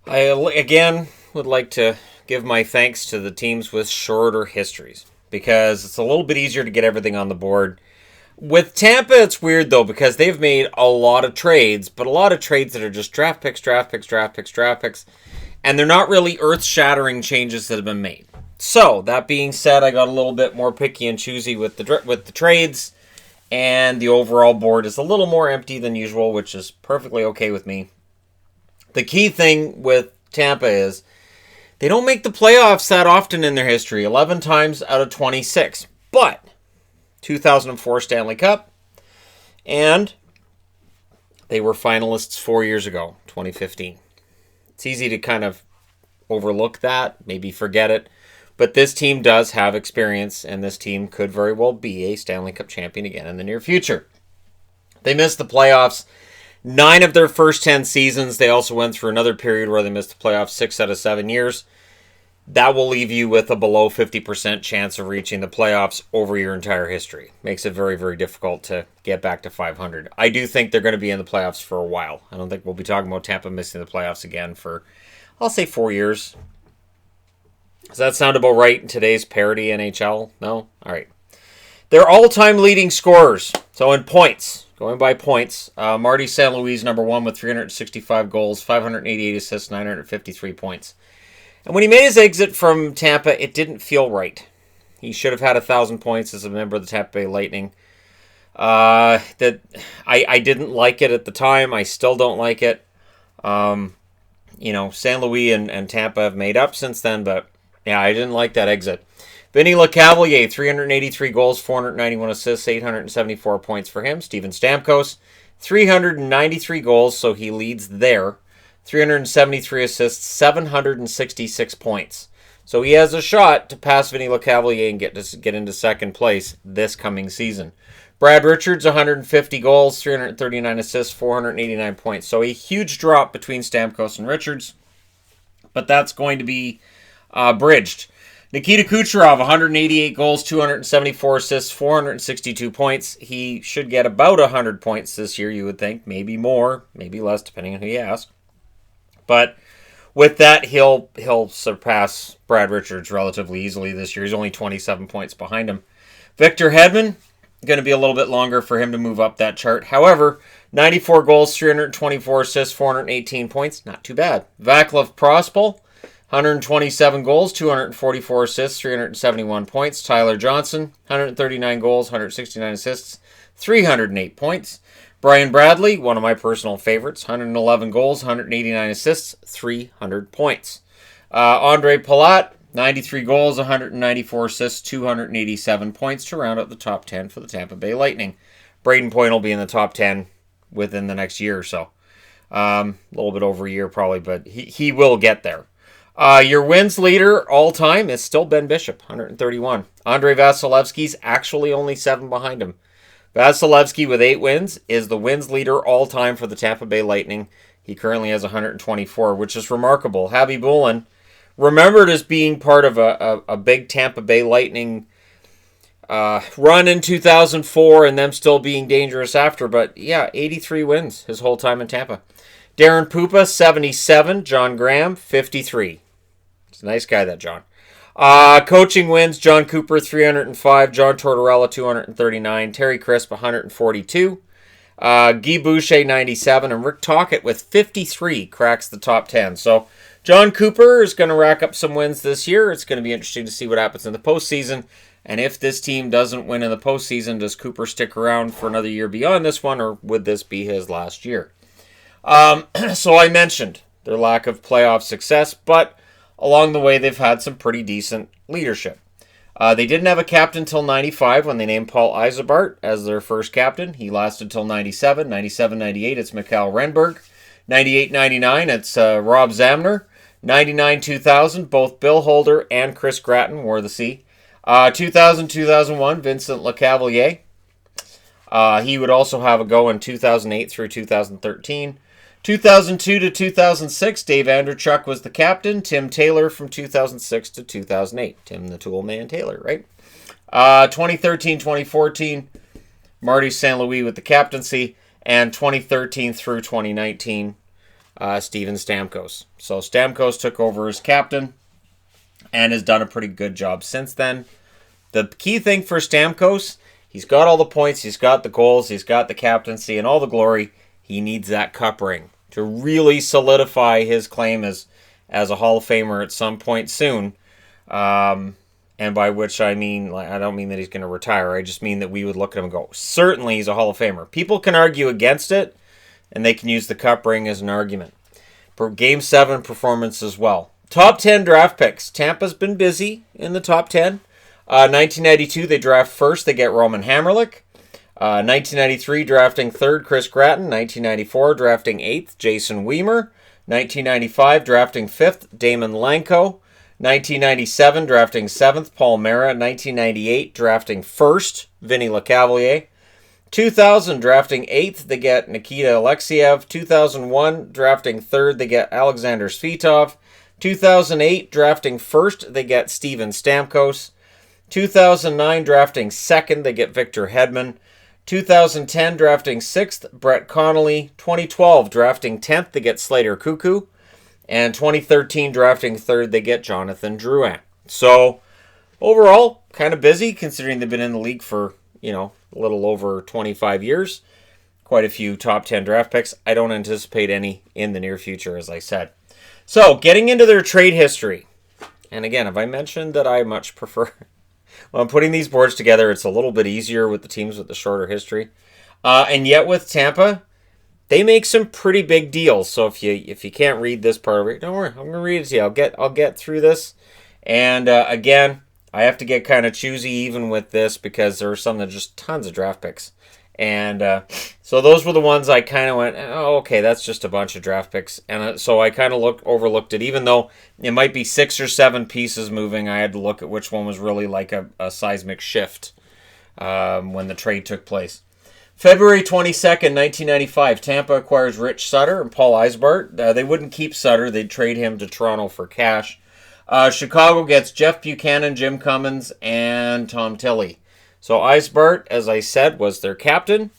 Again would like to give my thanks to the teams with shorter histories because it's a little bit easier to get everything on the board. With Tampa, it's weird though because they've made a lot of trades, but a lot of trades that are just draft picks, and they're not really earth-shattering changes that have been made. So that being said, I got a little bit more picky and choosy with the trades, and the overall board is a little more empty than usual, which is perfectly okay with me. The key thing with Tampa is they don't make the playoffs that often in their history, 11 times out of 26. But 2004 Stanley Cup, and they were finalists 4 years ago, 2015. It's easy to kind of overlook that, maybe forget it, but this team does have experience, and this team could very well be a Stanley Cup champion again in the near future. They missed the playoffs 9 of their first 10 seasons. They also went through another period where they missed the playoffs 6 out of 7 years. That will leave you with a below 50% chance of reaching the playoffs over your entire history. Makes it very, very difficult to get back to 500. I do think they're going to be in the playoffs for a while. I don't think we'll be talking about Tampa missing the playoffs again for, I'll say, 4 years. Does that sound about right in today's parody NHL? No? All right. Their all-time leading scorers. So in points, going by points, Marty St. Louis number 1 with 365 goals, 588 assists, 953 points. And when he made his exit from Tampa, it didn't feel right. He should have had 1,000 points as a member of the Tampa Bay Lightning. I didn't like it at the time. I still don't like it. St. Louis and Tampa have made up since then, but yeah, I didn't like that exit. Vinny LeCavalier, 383 goals, 491 assists, 874 points for him. Steven Stamkos, 393 goals, so he leads there. 373 assists, 766 points. So he has a shot to pass Vinny LeCavalier and get into second place this coming season. Brad Richards, 150 goals, 339 assists, 489 points. So a huge drop between Stamkos and Richards, but that's going to be bridged. Nikita Kucherov, 188 goals, 274 assists, 462 points. He should get about 100 points this year, you would think. Maybe more, maybe less, depending on who you ask. But with that, he'll surpass Brad Richards relatively easily this year. He's only 27 points behind him. Victor Hedman, going to be a little bit longer for him to move up that chart. However, 94 goals, 324 assists, 418 points. Not too bad. Vaclav Prospal, 127 goals, 244 assists, 371 points. Tyler Johnson, 139 goals, 169 assists, 308 points. Brian Bradley, one of my personal favorites, 111 goals, 189 assists, 300 points. Andre Palat, 93 goals, 194 assists, 287 points to round out the top 10 for the Tampa Bay Lightning. Braden Point will be in the top 10 within the next year or so. A little bit over a year probably, but he will get there. Your wins leader all time is still Ben Bishop, 131. Andrei Vasilevsky's actually only 7 behind him. Vasilevsky with 8 wins is the wins leader all time for the Tampa Bay Lightning. He currently has 124, which is remarkable. Habby Bullen, remembered as being part of a big Tampa Bay Lightning run in 2004 and them still being dangerous after. But yeah, 83 wins his whole time in Tampa. Darren Pupa, 77. John Graham, 53. He's a nice guy, that John. Coaching wins, John Cooper, 305. John Tortorella, 239. Terry Crisp, 142. Guy Boucher, 97. And Rick Tocchet with 53 cracks the top 10. So John Cooper is going to rack up some wins this year. It's going to be interesting to see what happens in the postseason. And if this team doesn't win in the postseason, does Cooper stick around for another year beyond this one, or would this be his last year? So I mentioned their lack of playoff success, but along the way, they've had some pretty decent leadership. They didn't have a captain until 95 when they named Paul Yzerbark as their first captain. He lasted until 97. 97-98, it's Mikhail Renberg. 98-99, it's Rob Zamner. 99-2000, both Bill Holder and Chris Gratton wore the C. 2000-2001, Vincent LeCavalier. He would also have a go in 2008 through 2013. 2002 to 2006, Dave Andrechuk was the captain. Tim Taylor from 2006 to 2008. Tim the Tool Man Taylor, right? 2013-2014, Marty St. Louis with the captaincy. And 2013 through 2019, Steven Stamkos. So Stamkos took over as captain and has done a pretty good job since then. The key thing for Stamkos, he's got all the points, he's got the goals, he's got the captaincy and all the glory. He needs that cup ring to really solidify his claim as a Hall of Famer at some point soon. And by which I mean, I don't mean that he's going to retire. I just mean that we would look at him and go, certainly he's a Hall of Famer. People can argue against it, and they can use the cup ring as an argument. For Game 7 performance as well. Top 10 draft picks. Tampa's been busy in the top 10. 1992, they draft first. They get Roman Hamrlik. 1993, drafting third, Chris Gratton. 1994, drafting eighth, Jason Weimer. 1995, drafting fifth, Damon Lanko. 1997, drafting 7th, Paul Mara. 1998, drafting 1st, Vinny Lecavalier. 2000, drafting 8th, they get Nikita Alexeyev. 2001, drafting 3rd, they get Alexander Svitov. 2008, drafting 1st, they get Steven Stamkos. 2009, drafting 2nd, they get Victor Hedman. 2010, drafting 6th, Brett Connolly. 2012, drafting 10th, they get Slater Cuckoo. And 2013, drafting 3rd, they get Jonathan Drouin. So, overall, kind of busy, considering they've been in the league for, a little over 25 years. Quite a few top 10 draft picks. I don't anticipate any in the near future, as I said. So, getting into their trade history. And again, have I mentioned that I much prefer... When I'm putting these boards together, it's a little bit easier with the teams with the shorter history. And yet with Tampa... They make some pretty big deals. So if you can't read this part of it, don't worry. I'm going to read it to you. I'll get through this. And again, I have to get kind of choosy even with this because there are some that are just tons of draft picks. And so those were the ones I kind of went, oh, okay, that's just a bunch of draft picks. And so I kind of overlooked it. Even though it might be 6 or 7 pieces moving, I had to look at which one was really like a seismic shift when the trade took place. February 22nd, 1995, Tampa acquires Rich Sutter and Paul Eisbart. They wouldn't keep Sutter. They'd trade him to Toronto for cash. Chicago gets Jeff Buchanan, Jim Cummins, and Tom Tilley. So Eisbart, as I said, was their captain.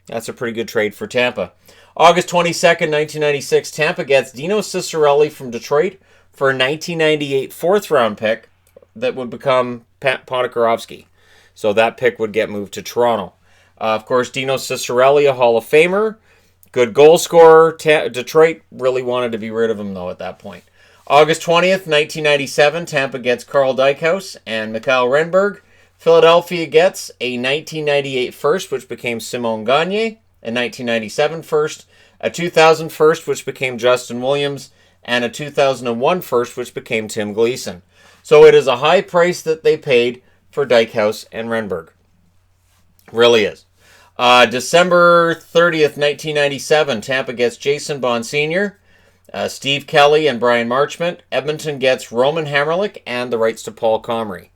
That's a pretty good trade for Tampa. August 22nd, 1996, Tampa gets Dino Ciccarelli from Detroit for a 1998 fourth-round pick that would become Pat Ponikarovsky. So that pick would get moved to Toronto. Of course, Dino Ciccarelli, a Hall of Famer, good goal scorer. Detroit really wanted to be rid of him, though, at that point. August 20th, 1997, Tampa gets Carl Dykhouse and Mikhail Renberg. Philadelphia gets a 1998 first, which became Simon Gagne, a 1997 first, a 2000 first, which became Justin Williams, and a 2001 first, which became Tim Gleason. So it is a high price that they paid for Dykhouse and Renberg. Really is. December 30th, 1997, Tampa gets Jason Bond Sr., Steve Kelly, and Brian Marchment. Edmonton gets Roman Hamrlik and the rights to Paul Comrie.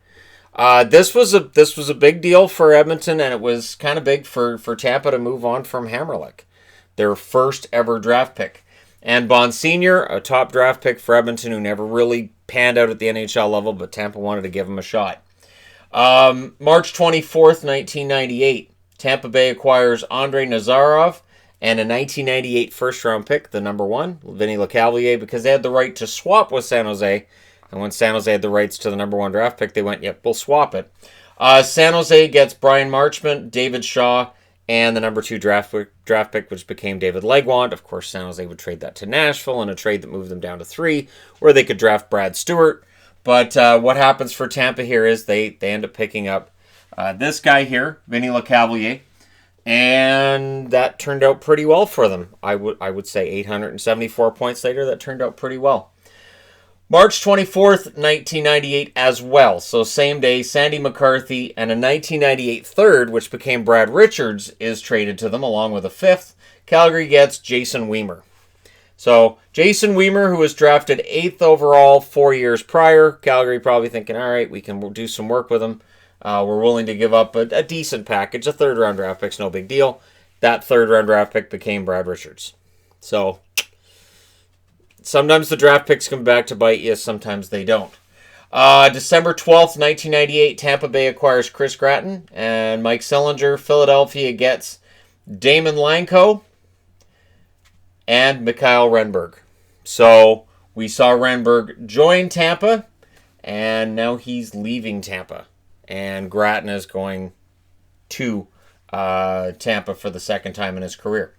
This was a big deal for Edmonton, and it was kind of big for Tampa to move on from Hamrlik, their first ever draft pick. And Bond Sr., a top draft pick for Edmonton who never really panned out at the NHL level, but Tampa wanted to give him a shot. March 24th, 1998, Tampa Bay acquires Andrei Nazarov and a 1998 first-round pick, the number 1, Vinny Lecavalier, because they had the right to swap with San Jose. And when San Jose had the rights to the number 1 draft pick, they went, yep, we'll swap it. San Jose gets Brian Marchment, David Shaw, and the number 2 draft pick, which became David Legwand. Of course, San Jose would trade that to Nashville in a trade that moved them down to 3, where they could draft Brad Stewart. But what happens for Tampa here is they end up picking up this guy here, Vinny Lecavalier, and that turned out pretty well for them. I would say 874 points later, that turned out pretty well. March 24th, 1998 as well. So same day, Sandy McCarthy and a 1998 third, which became Brad Richards, is traded to them along with a 5th. Calgary gets Jason Weimer. So Jason Weimer, who was drafted 8th overall 4 years prior, Calgary probably thinking, all right, we can do some work with him. We're willing to give up a decent package. A third-round draft pick's no big deal. That third-round draft pick became Brad Richards. So sometimes the draft picks come back to bite you, sometimes they don't. December 12th, 1998, Tampa Bay acquires Chris Gratton and Mike Sillinger. Philadelphia gets Damon Lanko and Mikhail Renberg. So we saw Renberg join Tampa, and now he's leaving Tampa. And Gratton is going to Tampa for the second time in his career.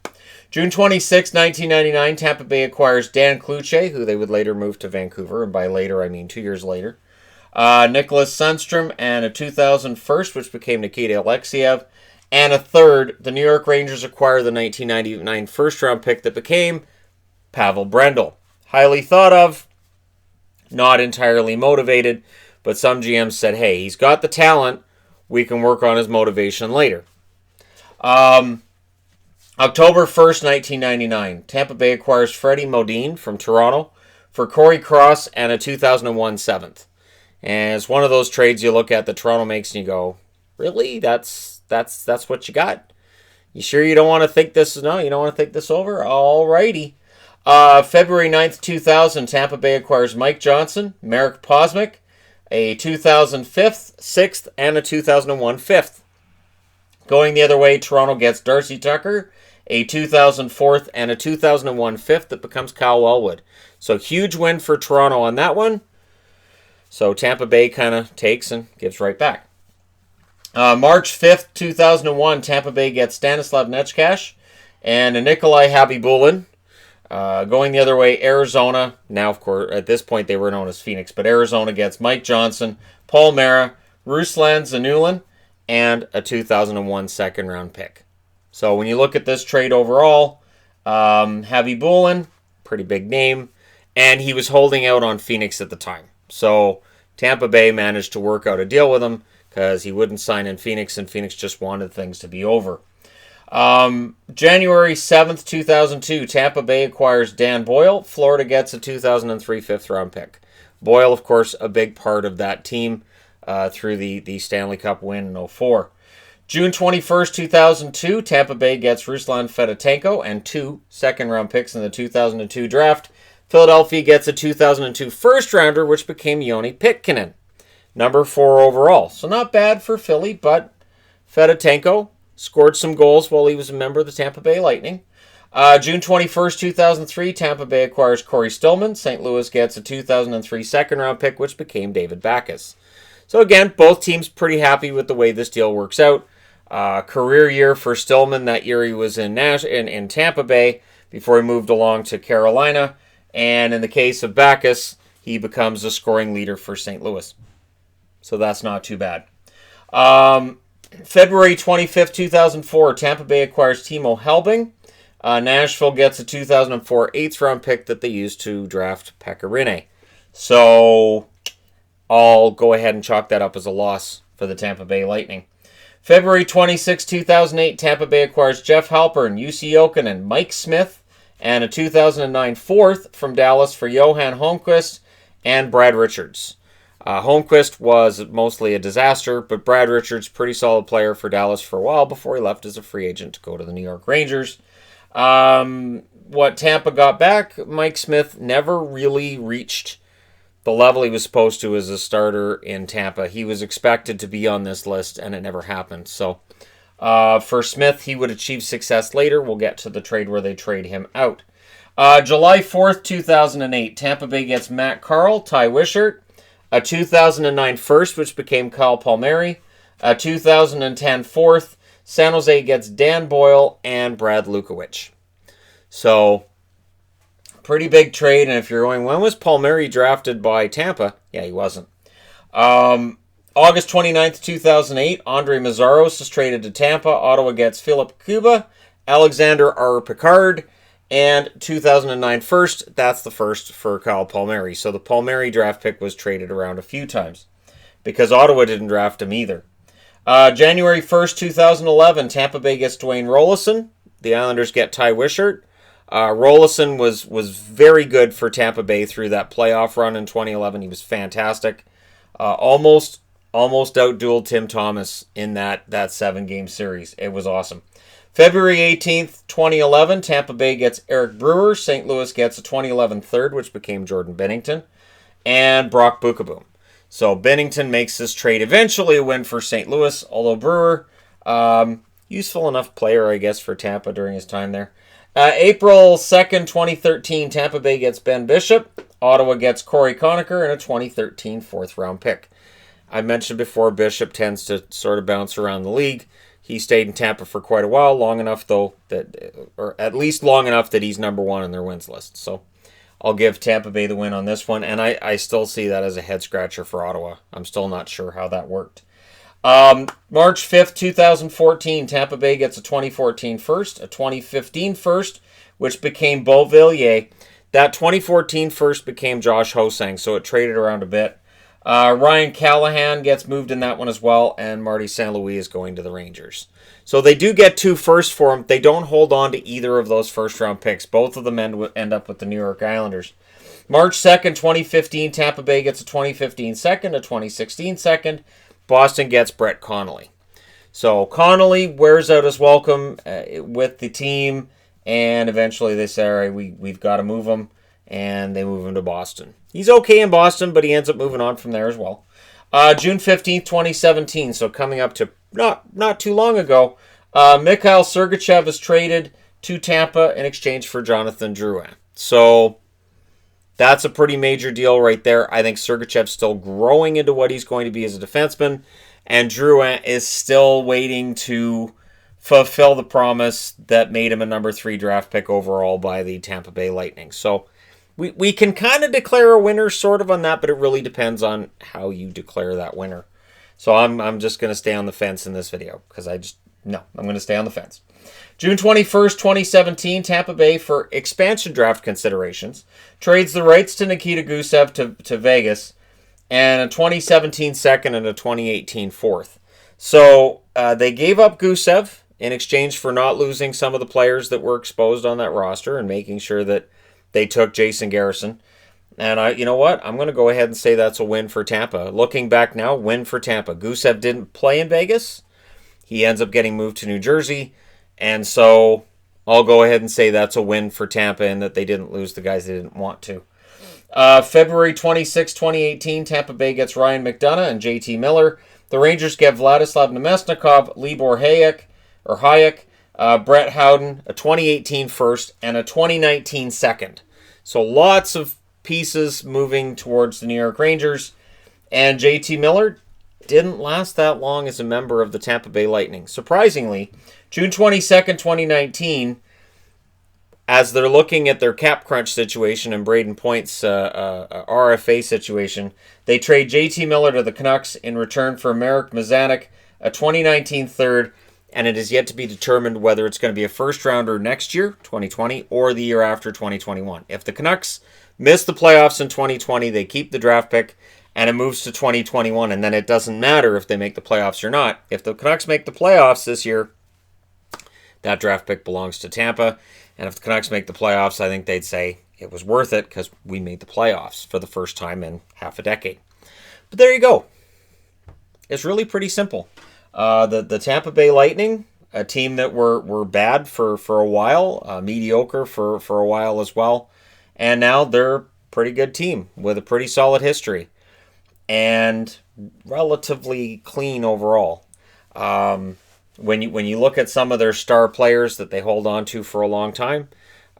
June 26, 1999, Tampa Bay acquires Dan Cloutier, who they would later move to Vancouver, and by later I mean 2 years later. Nicholas Sundstrom, and a 2000 first, which became Nikita Alexiev, and a third. The New York Rangers acquire the 1999 first-round pick that became Pavel Brendel. Highly thought of, not entirely motivated, but some GMs said, hey, he's got the talent, we can work on his motivation later. October 1st, 1999, Tampa Bay acquires Freddie Modine from Toronto for Corey Cross and a 2001 seventh. And it's one of those trades you look at that Toronto makes and you go, really? That's what you got? You sure you don't want to think this? No, you don't want to think this over? Alrighty. February 9th, 2000, Tampa Bay acquires Mike Johnson, Marek Posmic, a 2005, 6th, and a 2001 5th. Going the other way, Toronto gets Darcy Tucker, a 2004 and a 2001 5th that becomes Kyle Wellwood. So huge win for Toronto on that one. So Tampa Bay kind of takes and gives right back. March 5th, 2001, Tampa Bay gets Stanislav Nechkash and a Nikolai Habibulin. Going the other way, Arizona, now of course at this point they were known as Phoenix, but Arizona gets Mike Johnson, Paul Mara, Ruslan Zanulin, and a 2001 second round pick. So when you look at this trade overall, Habibulin, pretty big name, and he was holding out on Phoenix at the time. So Tampa Bay managed to work out a deal with him because he wouldn't sign in Phoenix, and Phoenix just wanted things to be over. January 7th, 2002, Tampa Bay acquires Dan Boyle. Florida gets a 2003 fifth-round pick. Boyle, of course, a big part of that team through the Stanley Cup win in 2004. June 21st, 2002, Tampa Bay gets Ruslan Fedotenko and 2 second-round picks in the 2002 draft. Philadelphia gets a 2002 first-rounder, which became Joni Pitkinen, number 4 overall. So not bad for Philly, but Fedotenko scored some goals while he was a member of the Tampa Bay Lightning. June 21st, 2003, Tampa Bay acquires Corey Stillman. St. Louis gets a 2003 second-round pick, which became David Backes. So again, both teams pretty happy with the way this deal works out. Career year for Stillman. That year he was in Tampa Bay before he moved along to Carolina. And in the case of Backes, he becomes a scoring leader for St. Louis. So that's not too bad. February 25th, 2004, Tampa Bay acquires Timo Helbing. Nashville gets a 2004 8th-round pick that they used to draft Pekka Rinne. So I'll go ahead and chalk that up as a loss for the Tampa Bay Lightning. February 26, 2008, Tampa Bay acquires Jeff Halpern, Jussi Jokinen, Mike Smith, and a 2009 4th from Dallas for Johan Holmqvist and Brad Richards. Holmqvist was mostly a disaster, but Brad Richards, pretty solid player for Dallas for a while before he left as a free agent to go to the New York Rangers. What Tampa got back, Mike Smith never really reached the level he was supposed to as a starter in Tampa. He was expected to be on this list, and it never happened. So for Smith, he would achieve success later. We'll get to the trade where they trade him out. July 4th, 2008, Tampa Bay gets Matt Carl, Ty Wishart, a 2009 first, which became Kyle Palmieri, a 2010 fourth. San Jose gets Dan Boyle and Brad Lukowicz. So, pretty big trade. And if you're going, when was Palmieri drafted by Tampa? Yeah, he wasn't. August 29th, 2008, Andre Mazzaros is traded to Tampa. Ottawa gets Philip Kuba, Alexander R. Picard, and 2009 first. That's the first for Kyle Palmieri. So the Palmieri draft pick was traded around a few times because Ottawa didn't draft him either. January 1st, 2011, Tampa Bay gets Dwayne Rollison. The Islanders get Ty Wishart. Rollison was very good for Tampa Bay through that playoff run in 2011. He was fantastic. Almost outdueled Tim Thomas in that 7-game series. It was awesome. February 18th, 2011, Tampa Bay gets Eric Brewer. St. Louis gets a 2011 third, which became Jordan Binnington, and Brock Bukaboom. So Binnington makes this trade eventually a win for St. Louis, although Brewer, useful enough player, I guess, for Tampa during his time there. April 2nd, 2013, Tampa Bay gets Ben Bishop. Ottawa gets Corey Conacher and a 2013 fourth-round pick. I mentioned before, Bishop tends to sort of bounce around the league. He stayed in Tampa for quite a while, long enough though that, or at least long enough that he's number one on their wins list. So I'll give Tampa Bay the win on this one, and I still see that as a head-scratcher for Ottawa. I'm still not sure how that worked. March 5th, 2014, Tampa Bay gets a 2014 first, a 2015 first, which became Beauvillier. That 2014 first became Josh Hosang, so it traded around a bit. Ryan Callahan gets moved in that one as well, and Marty St. Louis is going to the Rangers. So they do get 2 firsts for him. They don't hold on to either of those first-round picks. Both of them end up with the New York Islanders. March 2nd, 2015, Tampa Bay gets a 2015 second, a 2016 second. Boston gets Brett Connolly. So Connolly wears out his welcome with the team, and eventually they say, all right, we've got to move him, and they move him to Boston. He's okay in Boston, but he ends up moving on from there as well. June 15th, 2017, so coming up to not too long ago, Mikhail Sergachev is traded to Tampa in exchange for Jonathan Drouin. So that's a pretty major deal right there. I think Sergachev's still growing into what he's going to be as a defenseman, and Drouin is still waiting to fulfill the promise that made him a number 3 draft pick overall by the Tampa Bay Lightning. So we can kind of declare a winner sort of on that, but it really depends on how you declare that winner. So I'm just going to stay on the fence in this video because I'm going to stay on the fence. June 21st, 2017, Tampa Bay, for expansion draft considerations, trades the rights to Nikita Gusev to Vegas and a 2017 second and a 2018 fourth. So they gave up Gusev in exchange for not losing some of the players that were exposed on that roster and making sure that they took Jason Garrison. And you know what? I'm going to go ahead and say that's a win for Tampa. Looking back now, win for Tampa. Gusev didn't play in Vegas. He ends up getting moved to New Jersey. And so I'll go ahead and say that's a win for Tampa and that they didn't lose the guys they didn't want to. February 26, 2018, Tampa Bay gets Ryan McDonough and JT Miller. The Rangers get Vladislav Nemesnikov, Libor Hayek, Brett Howden, a 2018 first, and a 2019 second. So lots of pieces moving towards the New York Rangers. And JT Miller didn't last that long as a member of the Tampa Bay Lightning. Surprisingly, June 22nd, 2019, as they're looking at their cap crunch situation and Braden Point's RFA situation, they trade JT Miller to the Canucks in return for Marek Mazanek, a 2019 third, and it is yet to be determined whether it's going to be a first-rounder next year, 2020, or the year after, 2021. If the Canucks miss the playoffs in 2020, they keep the draft pick, and it moves to 2021, and then it doesn't matter if they make the playoffs or not. If the Canucks make the playoffs this year, that draft pick belongs to Tampa, and if the Canucks make the playoffs, I think they'd say it was worth it because we made the playoffs for the first time in half a decade. But there you go. It's really pretty simple. The Tampa Bay Lightning, a team that were bad for a while, mediocre for a while as well, and now they're a pretty good team with a pretty solid history and relatively clean overall. When you look at some of their star players that they hold on to for a long time,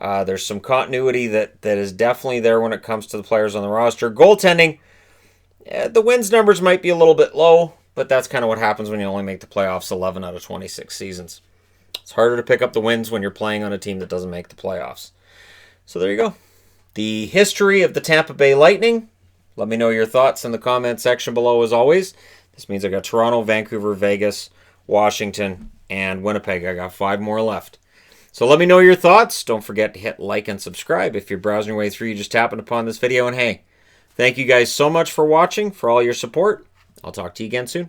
there's some continuity that is definitely there when it comes to the players on the roster. Goaltending, the wins numbers might be a little bit low, but that's kind of what happens when you only make the playoffs 11 out of 26 seasons. It's harder to pick up the wins when you're playing on a team that doesn't make the playoffs. So there you go. The history of the Tampa Bay Lightning. Let me know your thoughts in the comment section below as always. This means I got Toronto, Vancouver, Vegas, Washington, and Winnipeg. I got 5 more left. So let me know your thoughts. Don't forget to hit like and subscribe. If you're browsing your way through, you just happened upon this video. And hey, thank you guys so much for watching, for all your support. I'll talk to you again soon.